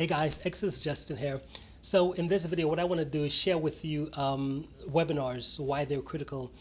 Hey guys, X is Justin here. So in this video, what I want to do is share with you webinars, why they're critical.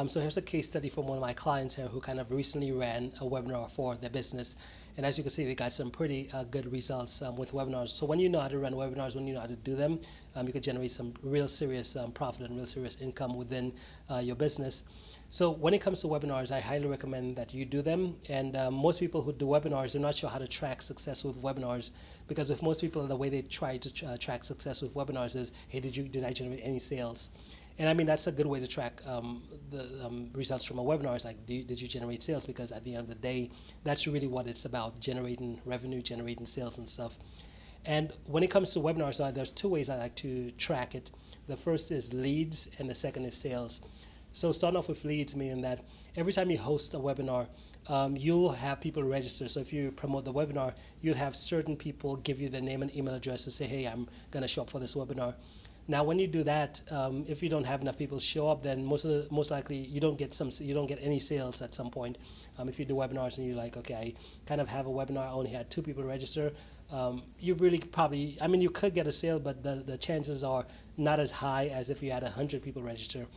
So here's a case study from one of my clients here who kind of recently ran a webinar for their business. And as you can see, they got some pretty good results with webinars. So when you know how to run webinars, when you know how to do them, you can generate some real serious profit and real serious income within your business. So when it comes to webinars, I highly recommend that you do them. And most people who do webinars, they're not sure how to track success with webinars, because with most people, the way they try to track success with webinars is, hey, did I generate any sales? And I mean, that's a good way to track the results from a webinar. Is like, did you generate sales? Because at the end of the day, that's really what it's about: generating revenue, generating sales and stuff. And when it comes to webinars, there's two ways I like to track it. The first is leads, and the second is sales. So starting off with leads, meaning that every time you host a webinar, you'll have people register. So if you promote the webinar, you'll have certain people give you their name and email address to say, hey, I'm going to show up for this webinar. Now, when you do that, if you don't have enough people show up, then most likely you don't get any sales at some point. If you do webinars and you're like, okay, I kind of have a webinar, I only had 2 people register, you really probably, I mean, you could get a sale, but the chances are not as high as if you had 100 people register.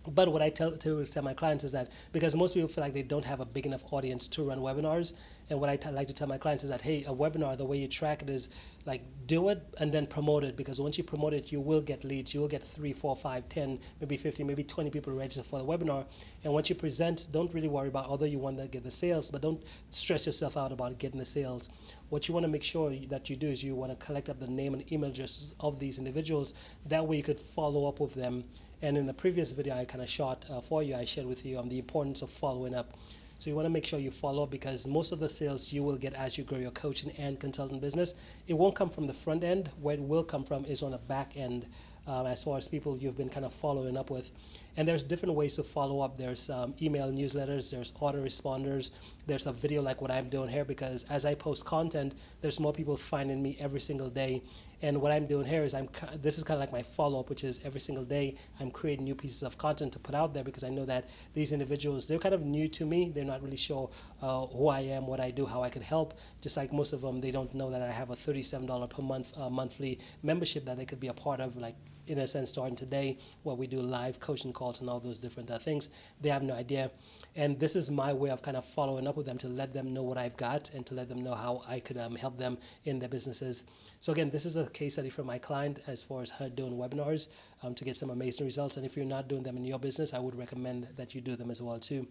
But what I tell my clients is that, because most people feel like they don't have a big enough audience to run webinars, and what I like to tell my clients is that, hey, a webinar, the way you track it is like, do it and then promote it, because once you promote it, you will get leads. You will get 3, 4, 5, 10, maybe 50, maybe 20 people register for the webinar. And once you present, don't really worry about, although you want to get the sales, but don't stress yourself out about getting the sales. What you want to make sure that you do is you want to collect up the name and email addresses of these individuals. That way you could follow up with them. And in the previous video I kind of shot for you, I shared with you the importance of following up. So you want to make sure you follow up, because most of the sales you will get as you grow your coaching and consulting business, it won't come from the front end. Where it will come from is on the back end, as far as people you've been kind of following up with. And there's different ways to follow up. There's email newsletters, there's autoresponders, there's a video like what I'm doing here, because as I post content, there's more people finding me every single day. And what I'm doing here is this is kind of like my follow-up, which is every single day I'm creating new pieces of content to put out there, because I know that these individuals, they're kind of new to me. They're not really sure who I am, what I do, how I could help. Just like most of them, they don't know that I have a $37 per month monthly membership that they could be a part of, like, in a sense, starting today, where we do live coaching calls and all those different things. They have no idea. And this is my way of kind of following up with them, to let them know what I've got and to let them know how I could help them in their businesses. So again, this is a case study from my client as far as her doing webinars to get some amazing results. And if you're not doing them in your business, I would recommend that you do them as well too.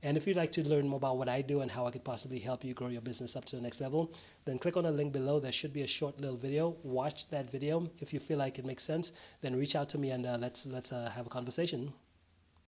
And if you'd like to learn more about what I do and how I could possibly help you grow your business up to the next level, then click on the link below. There should be a short little video. Watch that video. If you feel like it makes sense, then reach out to me and let's have a conversation.